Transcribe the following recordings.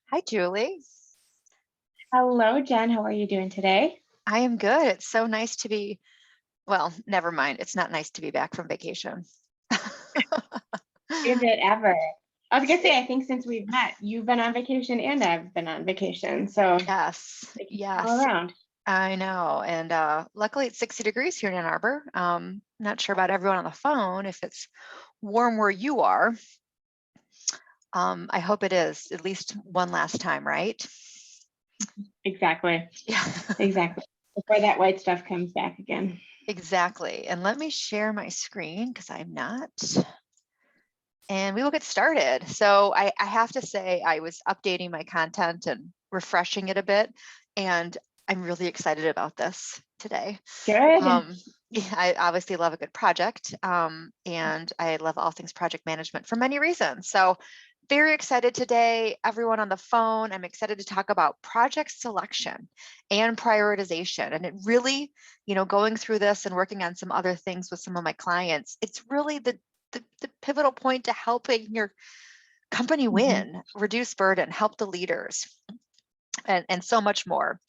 Hi, Julie. Hello, Jen. How are you doing today? I am good. It's so nice to be, well, never mind. It's not nice to be back from vacation. Is it ever? I was gonna say, I think since we've met, you've been on vacation and I've been on vacation. So Yes, vacation all yes, around. I know. And luckily it's 60 degrees here in Ann Arbor. Not sure about everyone on the phone if it's warm where you are. I hope it is at least one last time, right? Exactly. Yeah, Exactly. Before that white stuff comes back again. exactly. And let me share my screen because I'm not. And we will get started. So I have to say, I was updating my content and refreshing it a bit, and I'm really excited about this today. Good. Um, yeah, I obviously love a good project, and I love all things project management for many reasons. So very excited today, everyone on the phone. I'm excited to talk about project selection and prioritization. And it really, going through this and working on some other things with some of my clients, it's really the pivotal point to helping your company Mhm. win, reduce burden, help the leaders, and so much more.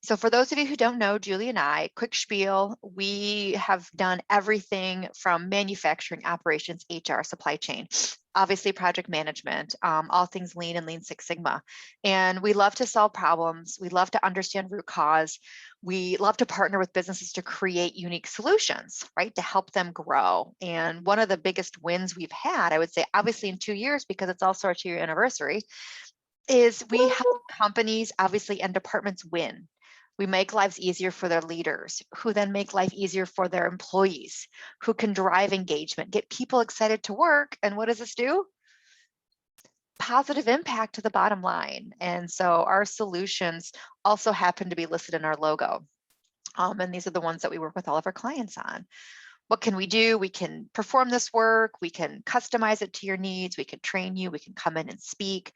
So for those of you who don't know, Julie and I, quick spiel, we have done everything from manufacturing, operations, HR, supply chain, obviously project management, all things lean and Lean Six Sigma. And we love to solve problems. We love to understand root cause. We love to partner with businesses to create unique solutions, right, to help them grow. And one of the biggest wins we've had, I would say, obviously in 2 years, because it's also our 2-year anniversary, is we help Woo. companies obviously and departments win. We make lives easier for their leaders, who then make life easier for their employees, who can drive engagement, get people excited to work. And what does this do? Positive impact to the bottom line. And so our solutions also happen to be listed in our logo. And these are the ones that we work with all of our clients on. What can we do? We can perform this work. We can customize it to your needs. We can train you. We can come in and speak.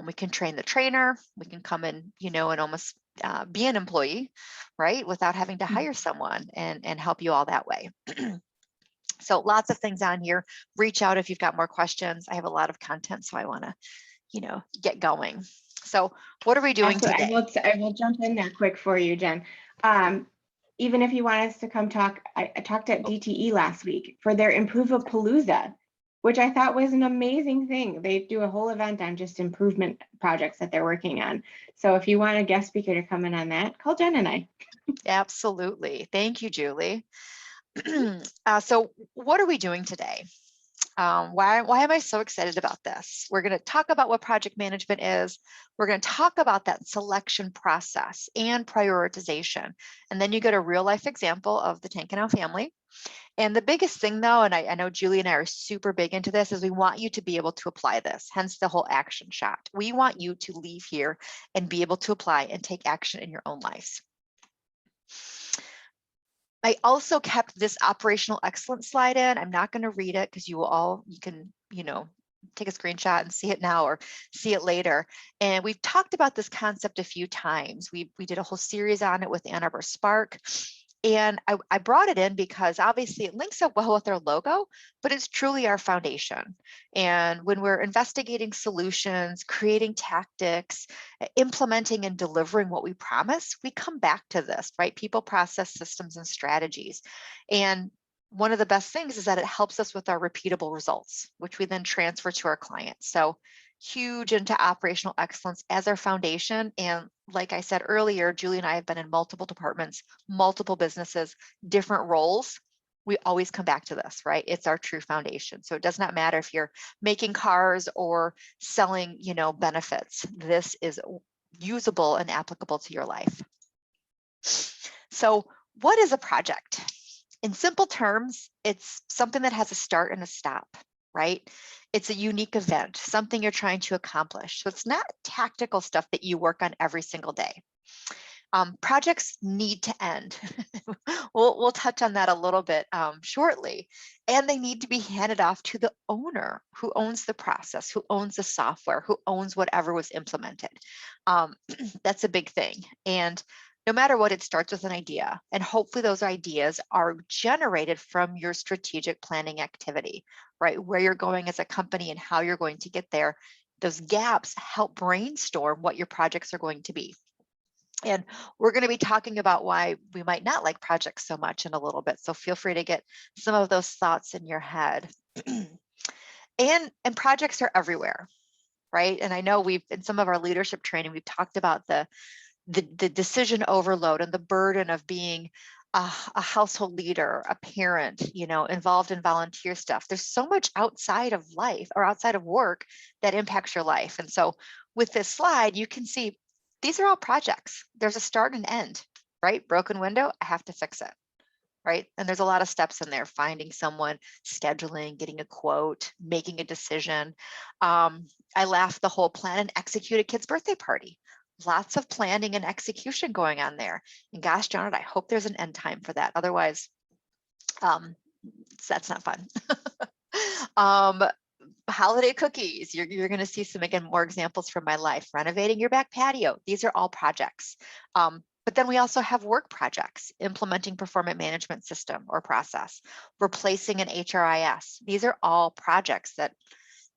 We can train the trainer. We can come in, and almost be an employee, right? Without having to hire someone and help you all that way. So lots of things on here. Reach out if you've got more questions. I have a lot of content, so I want to, get going. So what are we doing Absolutely. today? I will jump in there quick for you, Jen. Um, Even if you want us to come talk, I talked at DTE last week for their Improve-a-Palooza, which I thought was an amazing thing. They do a whole event on just improvement projects that they're working on. So if you want a guest speaker to come in on that, call Jen and I. Absolutely. Thank you, Julie. So what are we doing today? Why am I so excited about this? We're going to talk about what project management is. We're going to talk about that selection process and prioritization. And then you get a real life example of the Tankanau family. And the biggest thing though, and I know Julie and I are super big into this, is we want you to be able to apply this, hence the whole action shot. We want you to leave here and be able to apply and take action in your own lives. I also kept this operational excellence slide in. I'm not going to read it because you can, take a screenshot and see it now or see it later. And we've talked about this concept a few times. We did a whole series on it with Ann Arbor Spark. And I brought it in because obviously it links up well with our logo, but it's truly our foundation. And when we're investigating solutions, creating tactics, implementing and delivering what we promise, we come back to this, right? People, process, systems, and strategies. And one of the best things is that it helps us with our repeatable results, which we then transfer to our clients. So huge into operational excellence as our foundation. And like I said earlier, Julie and I have been in multiple departments, multiple businesses, different roles. We always come back to this, right? It's our true foundation. So it does not matter if you're making cars or selling, benefits. This is usable and applicable to your life. So what is a project? In simple terms, it's something that has a start and a stop, right? It's a unique event, something you're trying to accomplish. So it's not tactical stuff that you work on every single day. Projects need to end. We'll touch on that a little bit shortly. And they need to be handed off to the owner who owns the process, who owns the software, who owns whatever was implemented. That's a big thing. And no matter what, it starts with an idea. And hopefully those ideas are generated from your strategic planning activity, right? Where you're going as a company and how you're going to get there those gaps help brainstorm what your projects are going to be. And we're going to be talking about why we might not like projects so much in a little bit. So feel free to get some of those thoughts in your head. and projects are everywhere, right? And I know we've, in some of our leadership training, we've talked about the decision overload and the burden of being a household leader, a parent, involved in volunteer stuff. There's so much outside of life or outside of work that impacts your life. And so with this slide, you can see these are all projects. There's a start and end, right? Broken window, I have to fix it, right? And there's a lot of steps in there, finding someone, scheduling, getting a quote, making a decision. I laughed the whole plan and execute a kid's birthday party. Lots of planning and execution going on there. And gosh darn it, I hope there's an end time for that. Otherwise, that's not fun. Holiday cookies, you're going to see some, again, more examples from my life. Renovating your back patio. These are all projects. But then we also have work projects, implementing performance management system or process, replacing an HRIS. These are all projects that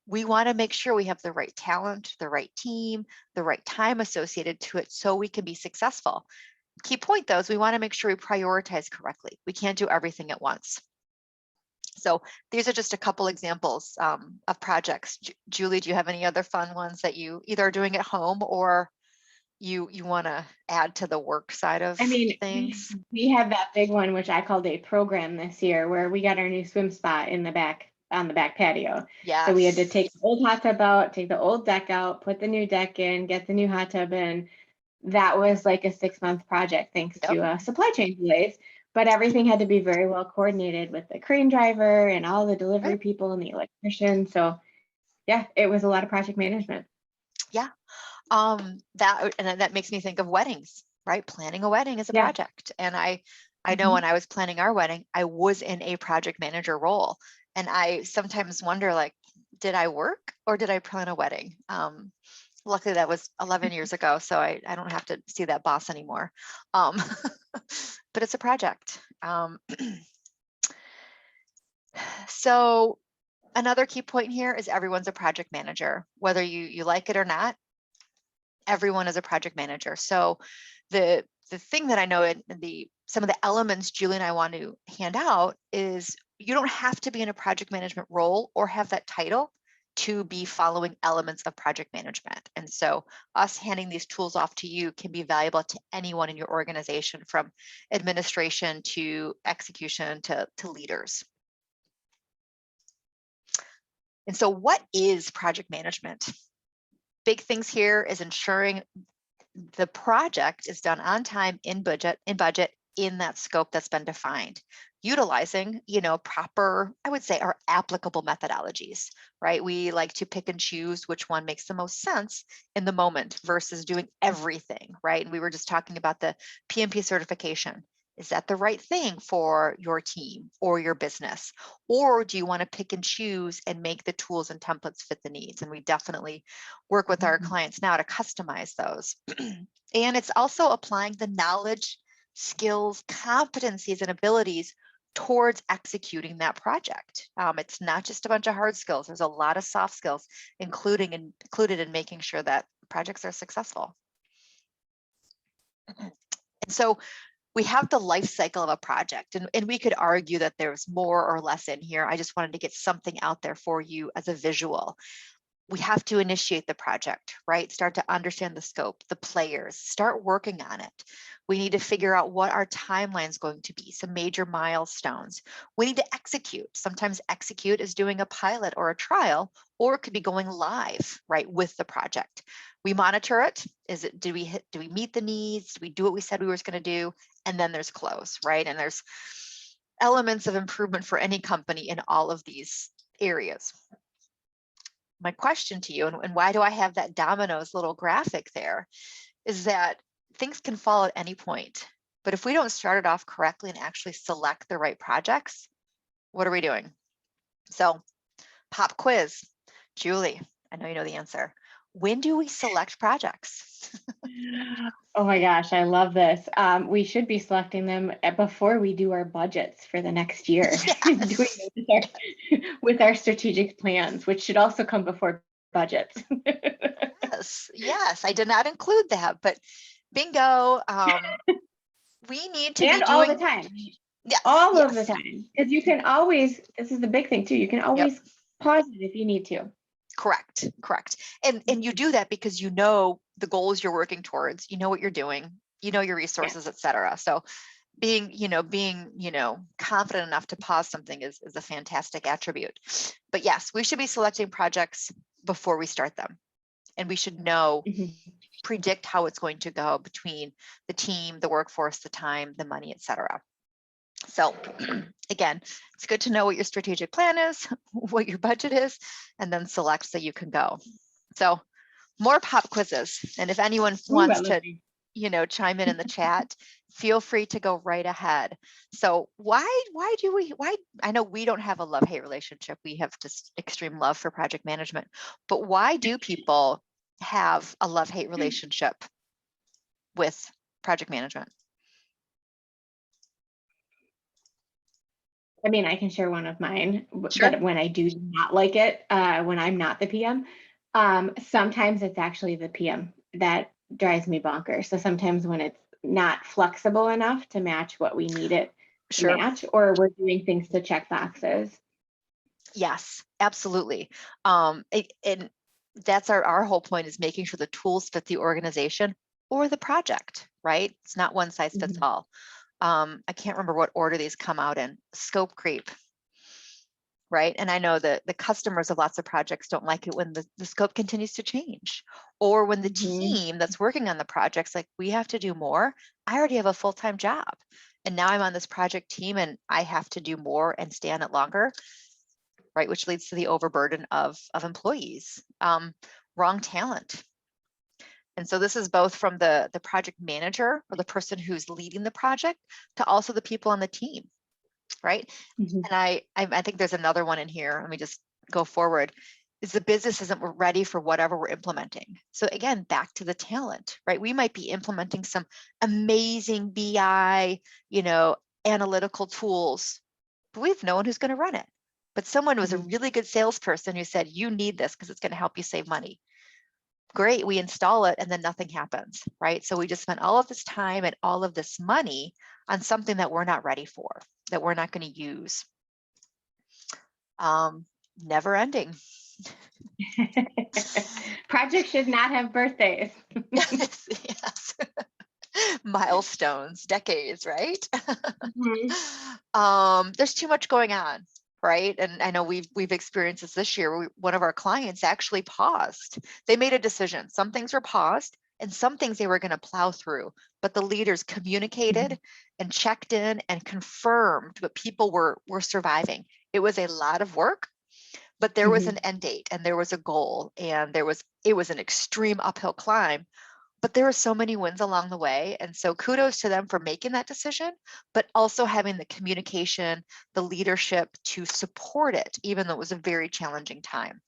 we want to make sure we have the right talent, the right team, the right time associated to it so we can be successful. Key point though is we want to make sure we prioritize correctly. We can't do everything at once. So these are just a couple examples of projects. Julie, do you have any other fun ones that you either are doing at home or you want to add to the work side of things? We had that big one, which I called a program this year, where we got our new swim spot in the back, on the back patio. Yes. So we had to take the old hot tub out, take the old deck out, put the new deck in, get the new hot tub in. That was like a 6-month project, thanks to supply chain delays. But everything had to be very well coordinated with the crane driver and all the delivery people and the electrician. So yeah, it was a lot of project management. Yeah. That makes me think of weddings, right? Planning a wedding is a project. And I know when I was planning our wedding, I was in a project manager role. And I sometimes wonder, like, did I work or did I plan a wedding? Luckily that was 11 years ago, so I don't have to see that boss anymore. But it's a project. So another key point here is everyone's a project manager, whether you like it or not. Everyone is a project manager. So the thing that I know in some of the elements Julie and I want to hand out is you don't have to be in a project management role or have that title to be following elements of project management. And so us handing these tools off to you can be valuable to anyone in your organization, from administration to execution to leaders. And so what is project management? Big things here is ensuring the project is done on time, in budget, in that scope that's been defined, utilizing, proper, I would say, our applicable methodologies, right? We like to pick and choose which one makes the most sense in the moment versus doing everything, right? And we were just talking about the PMP certification. Is that the right thing for your team or your business? Or do you want to pick and choose and make the tools and templates fit the needs? And we definitely work with our clients now to customize those. And it's also applying the knowledge, skills, competencies, and abilities towards executing that project. It's not just a bunch of hard skills. There's a lot of soft skills included in making sure that projects are successful. And so we have the life cycle of a project, and we could argue that there's more or less in here. I just wanted to get something out there for you as a visual. We have to initiate the project, right? Start to understand the scope, the players, start working on it. We need to figure out what our timeline is going to be, some major milestones. We need to execute. Sometimes execute is doing a pilot or a trial, or it could be going live, right, with the project. We monitor it. Do we meet the needs? Do we do what we said we were going to do? And then there's close, right? And there's elements of improvement for any company in all of these areas. My question to you, and why do I have that dominoes little graphic there, is that things can fall at any point. But if we don't start it off correctly and actually select the right projects, what are we doing? So, pop quiz. Julie, I know you know the answer. When do we select projects? Oh my gosh, I love this. We should be selecting them before we do our budgets for the next year. Yes. Doing it with our strategic plans, which should also come before budgets. Yes, I did not include that, but bingo. We need to be And all the doing, time, yes, all of the yes, time, because you can always, this is the big thing too, you can yep, always pause it if you need to. correct. And you do that because you know the goals you're working towards, you know what you're doing, you know your Yeah. resources, et cetera. So being confident enough to pause something is a fantastic attribute. But yes, we should be selecting projects before we start them. And we should know, Mhm. predict how it's going to go between the team, the workforce, the time, the money, et cetera. So again, it's good to know what your strategic plan is, what your budget is, and then select so you can go. So more pop quizzes. And if anyone Ooh, wants I to, love these. chime in the chat, feel free to go right ahead. So why I know we don't have a love-hate relationship. We have just extreme love for project management, but why do people have a love-hate relationship with project management? I mean, I can share one of mine Sure. that when I do not like it, when I'm not the PM, sometimes it's actually the PM that drives me bonkers. So sometimes when it's not flexible enough to match what we need it to Sure. match, or we're doing things to check boxes. Yes, absolutely. And that's our whole point, is making sure the tools fit the organization or the project, right? It's not one size fits Mhm. all. I can't remember what order these come out in. Scope creep, right? And I know that the customers of lots of projects don't like it when the scope continues to change, or when the Mhm. team that's working on the project's like, we have to do more. I already have a full-time job, and now I'm on this project team and I have to do more and stay on it longer, right? Which leads to the overburden of employees, wrong talent. And so this is both from the project manager or the person who's leading the project to also the people on the team, right? Mhm. And I think there's another one in here. Let me just go forward. Is the business isn't ready for whatever we're implementing. So again, back to the talent, right? We might be implementing some amazing BI, analytical tools, but we have no one who's going to run it. But someone was a Mhm. really good salesperson who said, you need this because it's going to help you save money. Great, we install it and then nothing happens, right? So we just spent all of this time and all of this money on something that we're not ready for, that we're not going to use. Never ending. Projects should not have birthdays. Yes. Milestones, decades, right? Mhm. There's too much going on, right? And I know we've experienced this year. One of our clients actually paused. They made a decision. Some things were paused and some things they were going to plow through, but the leaders communicated and checked in and confirmed that people were surviving. It was a lot of work, but there was an Mhm. end date and there was a goal, and it was an extreme uphill climb, but there were so many wins along the way. And so kudos to them for making that decision, but also having the communication, the leadership to support it, even though it was a very challenging time,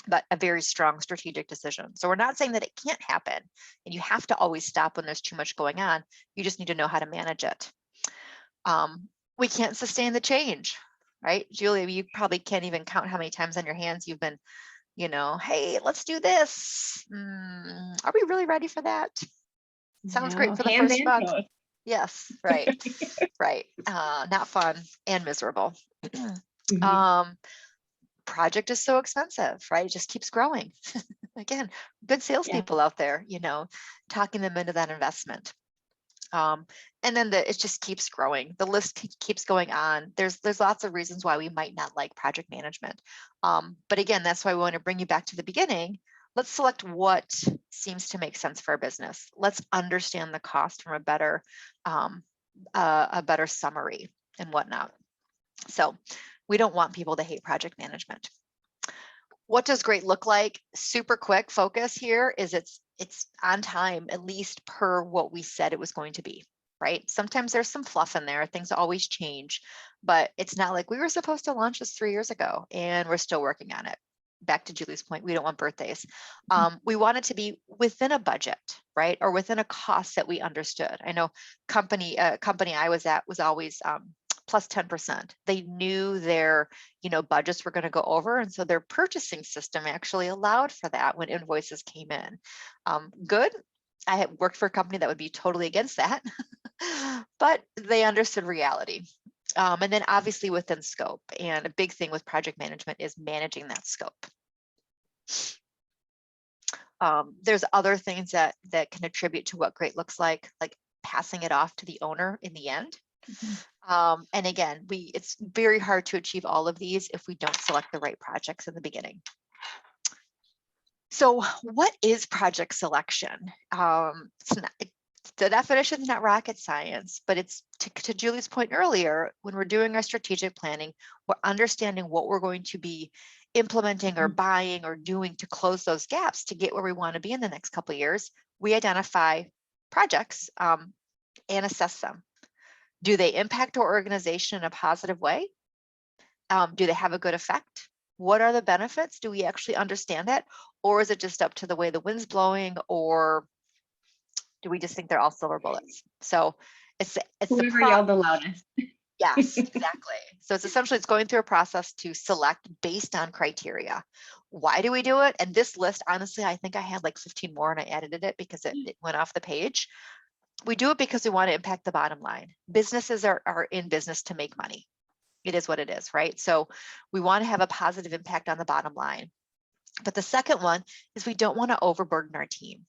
but a very strong strategic decision. So we're not saying that it can't happen and you have to always stop when there's too much going on. You just need to know how to manage it. We can't sustain the change, right? Julia, you probably can't even count how many times on your hands you've been, hey, let's do this. Are we really ready for that? Sounds great No, for the hands first and month. toes. Yes, right, right. Not fun and miserable. Mhm. um, Project is so expensive, right? It just keeps growing. Again, good Yeah. salespeople out there, talking them into that investment. And then it just keeps growing. The list keeps going on. There's lots of reasons why we might not like project management. But again, that's why we want to bring you back to the beginning. Let's select what seems to make sense for our business. Let's understand the cost from a better summary and whatnot. So we don't want people to hate project management. What does great look like? Super quick focus here is it's on time, at least per what we said it was going to be, right? Sometimes there's some fluff in there, things always change, but it's not like we were supposed to launch this 3 years ago and we're still working on it. Back to Julie's point, we don't want birthdays. We want it to be within a budget, right? Or within a cost that we understood. I know company I was at was always plus 10%. They knew their, budgets were going to go over. And so their purchasing system actually allowed for that when invoices came in. Good. I had worked for a company that would be totally against that, but they understood reality. And then obviously within scope, and a big thing with project management is managing that scope. There's other things that can attribute to what great looks like passing it off to the owner in the end. And again, it's very hard to achieve all of these if we don't select the right projects in the beginning. So what is project selection? The definition is not rocket science, but it's to Julie's point earlier, when we're doing our strategic planning, we're understanding what we're going to be implementing or buying or doing to close those gaps to get where we want to be in the next couple of years. We identify projects and assess them. Do they impact our organization in a positive way? Do they have a good effect? What are the benefits? Do we actually understand that? Or is it just up to the way the wind's blowing, or do we just think they're all silver bullets? So it's whoever yelled the loudest. Yes, exactly. So it's going through a process to select based on criteria. Why do we do it? And this list, honestly, I think I had like 15 more and I edited it because it went off the page. We do it because we want to impact the bottom line. Businesses are in business to make money. It is what it is, right? So we want to have a positive impact on the bottom line. But the second one is we don't want to overburden our team,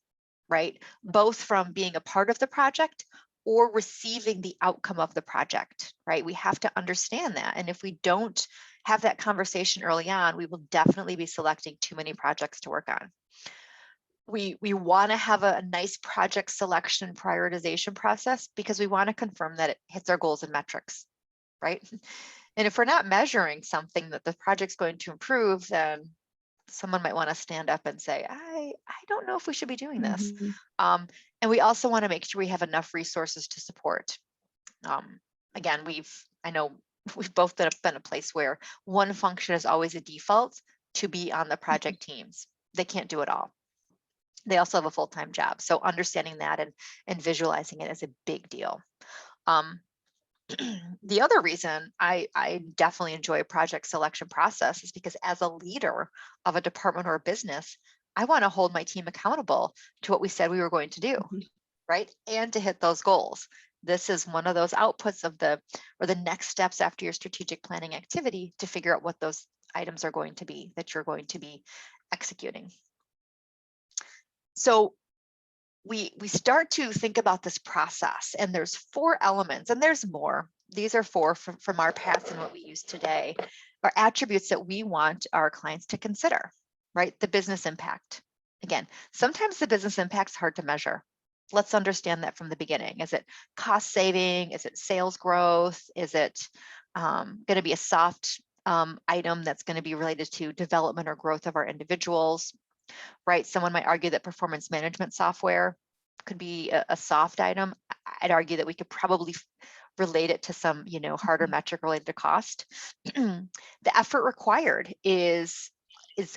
right? Both from being a part of the project or receiving the outcome of the project, right? We have to understand that. And if we don't have that conversation early on, we will definitely be selecting too many projects to work on. We want to have a nice project selection prioritization process because we want to confirm that it hits our goals and metrics, right? And if we're not measuring something that the project's going to improve, then someone might want to stand up and say, I don't know if we should be doing this. And we also want to make sure we have enough resources to support. Again, I know we've both been a place where one function is always a default to be on the project teams. They can't do it all. They also have a full-time job. So understanding that and visualizing it is a big deal. The other reason I definitely enjoy a project selection process is because as a leader of a department or a business, I want to hold my team accountable to what we said we were going to do, right? And to hit those goals. This is one of those outputs of the next steps after your strategic planning activity to figure out what those items are going to be that you're going to be executing. So we start to think about this process, and there's 4 elements, and there's more. These are 4 from our past and what we use today, are attributes that we want our clients to consider, right? The business impact. Again, sometimes the business impact's hard to measure. Let's understand that from the beginning. Is it cost saving? Is it sales growth? Is it going to be a soft item that's going to be related to development or growth of our individuals? Right? Someone might argue that performance management software could be a soft item. I'd argue that we could probably relate it to some, harder metric related to cost. The effort required is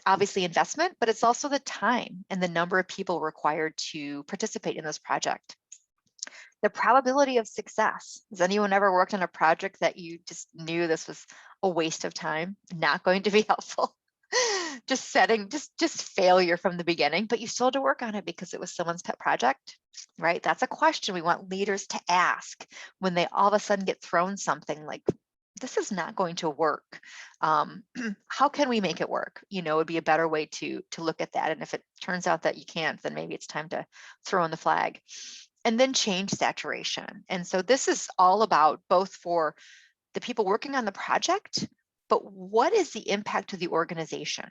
obviously investment, but it's also the time and the number of people required to participate in this project. The probability of success. Has anyone ever worked on a project that you just knew this was a waste of time, not going to be helpful? Just failure from the beginning, but you still had to work on it because it was someone's pet project, right? That's a question we want leaders to ask when they all of a sudden get thrown something like, this is not going to work. How can we make it work? It would be a better way to look at that. And if it turns out that you can't, then maybe it's time to throw in the flag. And then change saturation. And so this is all about both for the people working on the project, but what is the impact to the organization?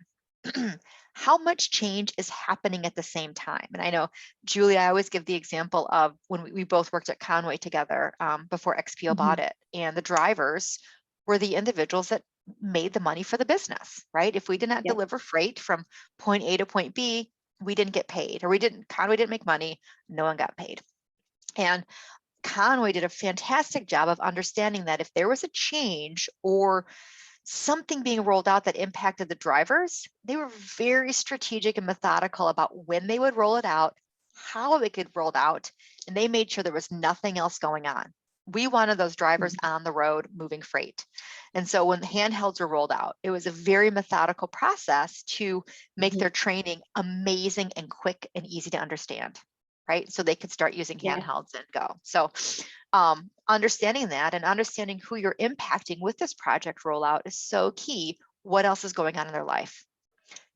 How much change is happening at the same time? And I know, Julie, I always give the example of when we both worked at Conway together before XPO bought it. And the drivers were the individuals that made the money for the business, right? If we did not deliver freight from point A to point B, we didn't get paid, or Conway didn't make money, no one got paid. And Conway did a fantastic job of understanding that if there was a change or something being rolled out that impacted the drivers, they were very strategic and methodical about when they would roll it out, how it could roll out, and they made sure there was nothing else going on. We wanted those drivers on the road moving freight. And so when the handhelds were rolled out, it was a very methodical process to make their training amazing and quick and easy to understand, right? So they could start using Yeah. handhelds and go. So understanding that and understanding who you're impacting with this project rollout is so key. What else is going on in their life?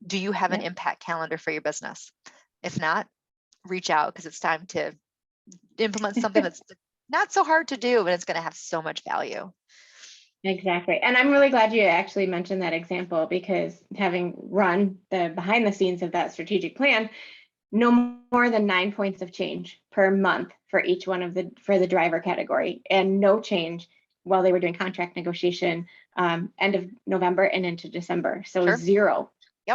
Do you have an impact calendar for your business? If not, reach out, because it's time to implement something that's not so hard to do, but it's going to have so much value. Exactly. And I'm really glad you actually mentioned that example, because having run the behind the scenes of that strategic plan, no more than 9 points of change per month for each one of for the driver category, and no change while they were doing contract negotiation end of November and into December. So Sure. zero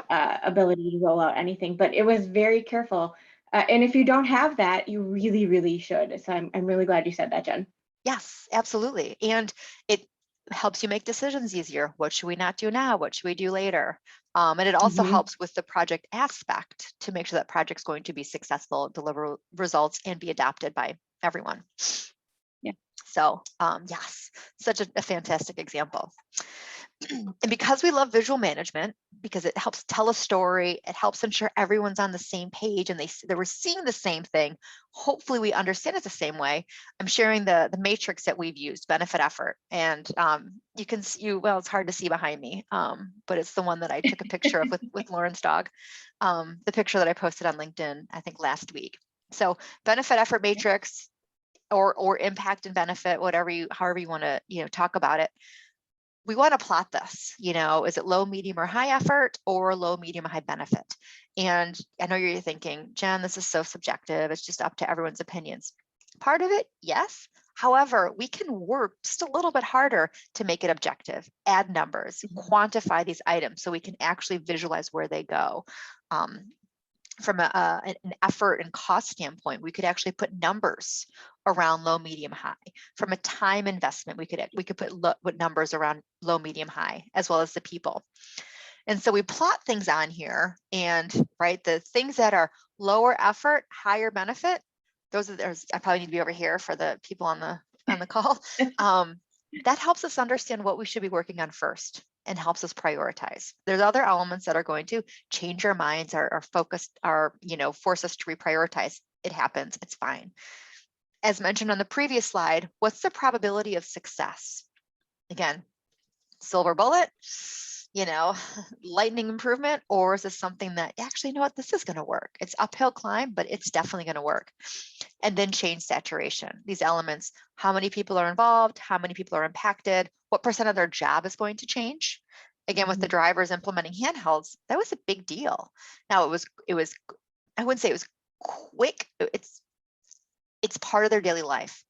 ability to roll out anything, but it was very careful. And if you don't have that, you really, really should. So I'm really glad you said that, Jen. Yes, absolutely. And it helps you make decisions easier. What should we not do now? What should we do later? And it also helps with the project aspect to make sure that project's going to be successful, deliver results, and be adopted by everyone. Yeah. So yes, such a fantastic example. And because we love visual management, because it helps tell a story, it helps ensure everyone's on the same page and they were seeing the same thing. Hopefully we understand it the same way. I'm sharing the matrix that we've used, benefit effort. And you can see, well, it's hard to see behind me, but it's the one that I took a picture of with Lauren's dog, the picture that I posted on LinkedIn, I think last week. So benefit effort matrix, or impact and benefit, however you want to, talk about it. We want to plot this, is it low, medium, or high effort, or low, medium, high benefit? And I know you're thinking, Jen, this is so subjective. It's just up to everyone's opinions. Part of it, yes. However, we can work just a little bit harder to make it objective, add numbers, quantify these items so we can actually visualize where they go. From an effort and cost standpoint, we could actually put numbers around low, medium, high. From a time investment, we could put numbers around low, medium, high, as well as the people. And so we plot things on here, and the things that are lower effort, higher benefit, I probably need to be over here for the people on the call. That helps us understand what we should be working on first and helps us prioritize. There's other elements that are going to change our minds, our focus, force us to reprioritize. It happens, it's fine. As mentioned on the previous slide, what's the probability of success? Again, silver bullet, lightning improvement, or is this something that actually, this is going to work? It's uphill climb, but it's definitely going to work. And then change saturation. These elements, how many people are involved, how many people are impacted, what percent of their job is going to change? Again, with the drivers implementing handhelds, that was a big deal. Now it was, I wouldn't say it was quick. It's part of their daily life.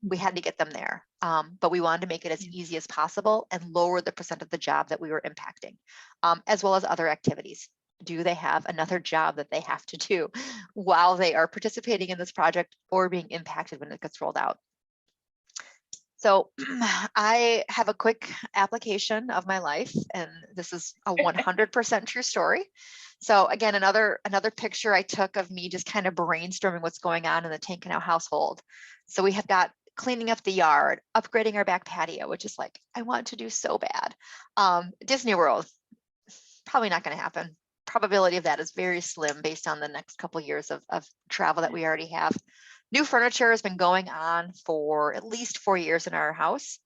We had to get them there, but we wanted to make it as easy as possible and lower the percent of the job that we were impacting, as well as other activities. Do they have another job that they have to do while they are participating in this project or being impacted when it gets rolled out? So I have a quick application of my life, and this is a 100% true story. So again, another picture I took of me just kind of brainstorming what's going on in the Tank Canal household. So we have got cleaning up the yard, upgrading our back patio, which is like, I want to do so bad. Disney World, probably not going to happen. Probability of that is very slim based on the next couple of years of travel that we already have. New furniture has been going on for at least 4 years in our house.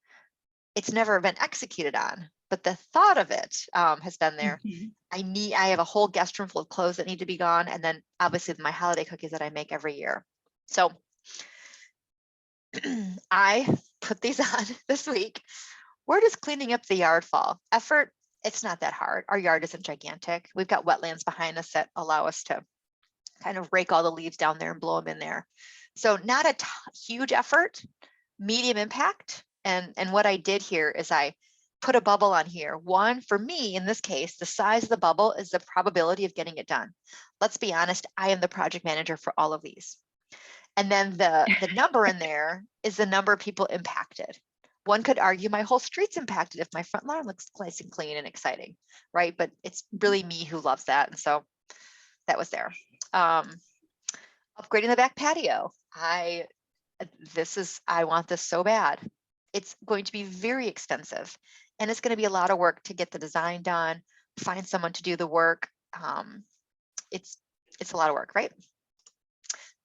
It's never been executed on, but the thought of it has been there. I have a whole guest room full of clothes that need to be gone, and then obviously my holiday cookies that I make every year. So I put these on this week. Where does cleaning up the yard fall? Effort, it's not that hard. Our yard isn't gigantic. We've got wetlands behind us that allow us to kind of rake all the leaves down there and blow them in there. So not a huge effort, medium impact. And what I did here is I put a bubble on here. One, for me, in this case, the size of the bubble is the probability of getting it done. Let's be honest, I am the project manager for all of these. And then the number in there is the number of people impacted. One could argue my whole street's impacted if my front lawn looks nice and clean and exciting, right? But it's really me who loves that. And so that was there. Upgrading the back patio. I I want this so bad. It's going to be very expensive, and it's going to be a lot of work to get the design done, find someone to do the work. It's a lot of work, right?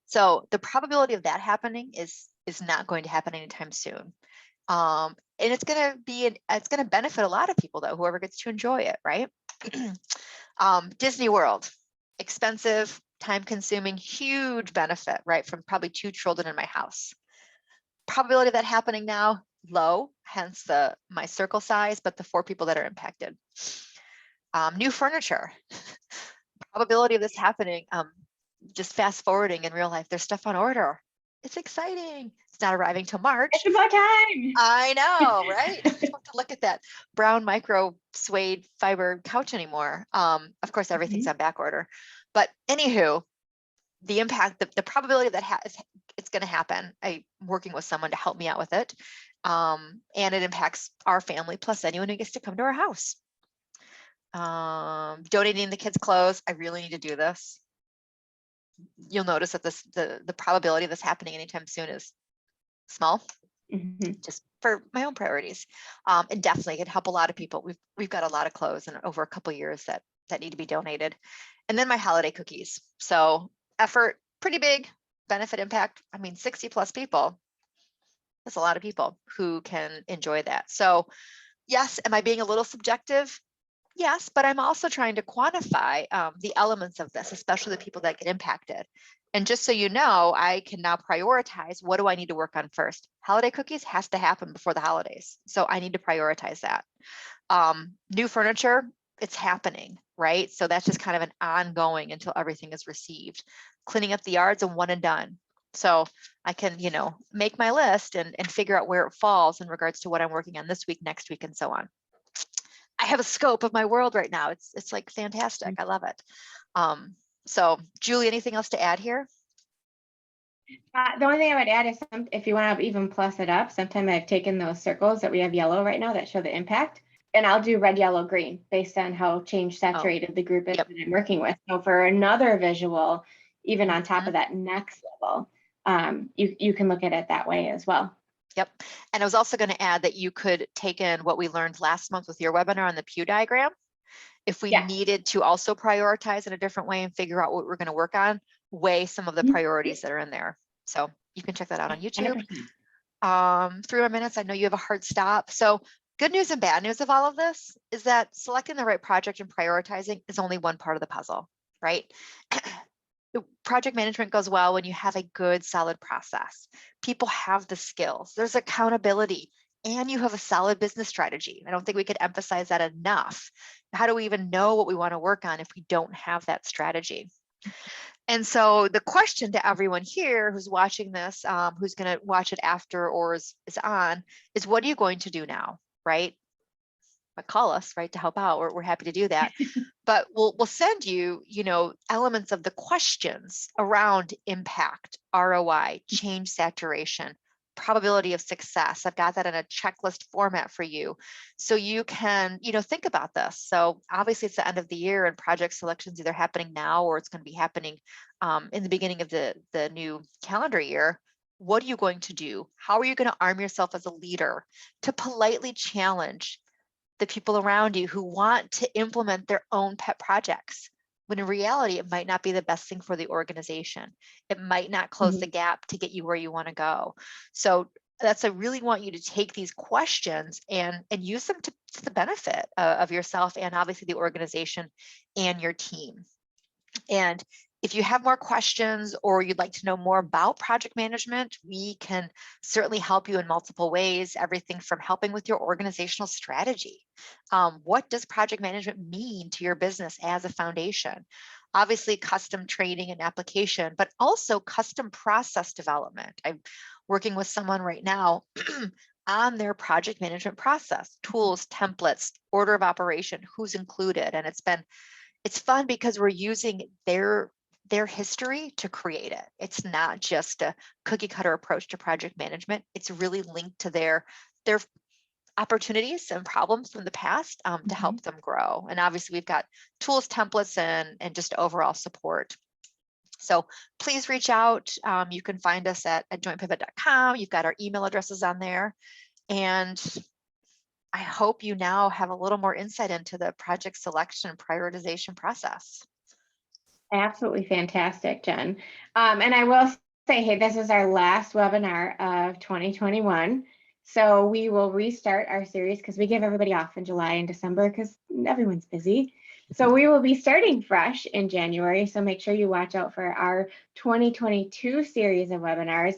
So the probability of that happening is not going to happen anytime soon. And it's going to benefit a lot of people though, whoever gets to enjoy it, right? Disney World, expensive, time consuming, huge benefit, right? From probably 2 children in my house. Probability of that happening now, low, hence my circle size, but the 4 people that are impacted. New furniture, probability of this happening, just fast forwarding in real life, there's stuff on order. It's exciting. It's not arriving till March. It's about time. I know, right? I don't have to look at that brown micro suede fiber couch anymore. Of course, everything's on back order. But anywho, the impact, the probability that it's going to happen. I'm working with someone to help me out with it. And it impacts our family plus anyone who gets to come to our house. Donating the kids' clothes. I really need to do this. You'll notice that the probability of this happening anytime soon is small, just for my own priorities. And definitely could help a lot of people. We've got a lot of clothes and over a couple of years that need to be donated. And then my holiday cookies. So effort, pretty big, benefit impact. I mean, 60 plus people. That's a lot of people who can enjoy that. So yes, am I being a little subjective? Yes, but I'm also trying to quantify the elements of this, especially the people that get impacted. And just so you know, I can now prioritize, what do I need to work on first? Holiday cookies has to happen before the holidays. So I need to prioritize that. New furniture, it's happening, right? So that's just kind of an ongoing until everything is received. Cleaning up the yards, a one and done. So I can, make my list and figure out where it falls in regards to what I'm working on this week, next week, and so on. I have a scope of my world right now. It's like fantastic. I love it. So Julie, anything else to add here? The only thing I would add is if you want to even plus it up, sometimes I've taken those circles that we have yellow right now that show the impact, and I'll do red, yellow, green based on how change saturated the group is that I'm working with. So for another visual, even on top of that next level, you can look at it that way as well. Yep. And I was also going to add that you could take in what we learned last month with your webinar on the Pew diagram. If we needed to also prioritize in a different way and figure out what we're going to work on, weigh some of the priorities that are in there. So you can check that out on YouTube. 3 more minutes. I know you have a hard stop. So good news and bad news of all of this is that selecting the right project and prioritizing is only one part of the puzzle, right? Project management goes well when you have a good, solid process. People have the skills, there's accountability, and you have a solid business strategy. I don't think we could emphasize that enough. How do we even know what we want to work on if we don't have that strategy? And so the question to everyone here who's watching this, who's going to watch it after or is on, is what are you going to do now, right? But call us, right, to help out. We're happy to do that. But we'll send you, elements of the questions around impact, ROI, change saturation, probability of success. I've got that in a checklist format for you. So you can, think about this. So obviously it's the end of the year and project selection's either happening now or it's going to be happening in the beginning of the new calendar year. What are you going to do? How are you going to arm yourself as a leader to politely challenge the people around you who want to implement their own pet projects, when in reality, it might not be the best thing for the organization. It might not close the gap to get you where you want to go. So I really want you to take these questions and use them to the benefit of yourself and obviously the organization and your team. And if you have more questions or you'd like to know more about project management, we can certainly help you in multiple ways, everything from helping with your organizational strategy. What does project management mean to your business as a foundation? Obviously, custom training and application, but also custom process development. I'm working with someone right now on their project management process, tools, templates, order of operation, who's included. And it's fun because we're using their history to create it. It's not just a cookie cutter approach to project management. It's really linked to their opportunities and problems from the past to help them grow. And obviously we've got tools, templates, and just overall support. So please reach out. You can find us at jointpivot.com. You've got our email addresses on there. And I hope you now have a little more insight into the project selection and prioritization process. Absolutely fantastic, Jen. And I will say, hey, this is our last webinar of 2021. So we will restart our series because we give everybody off in July and December because everyone's busy. So we will be starting fresh in January. So make sure you watch out for our 2022 series of webinars.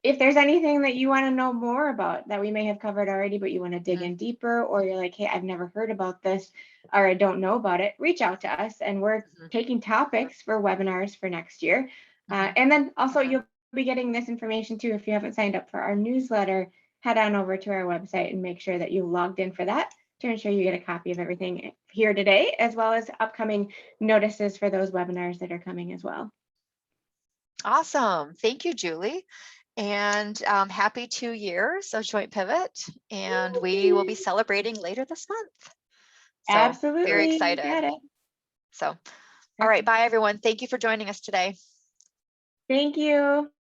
If there's anything that you want to know more about that we may have covered already, but you want to dig in deeper, or you're like, hey, I've never heard about this, or I don't know about it, reach out to us, and we're taking topics for webinars for next year. And then also you'll be getting this information too. If you haven't signed up for our newsletter, head on over to our website and make sure that you logged in for that to ensure you get a copy of everything here today, as well as upcoming notices for those webinars that are coming as well. Awesome. Thank you, Julie. And happy 2 years of JointPivot. And we will be celebrating later this month. So Absolutely. very excited. Got it. So, all right. Bye, everyone. Thank you for joining us today. Thank you.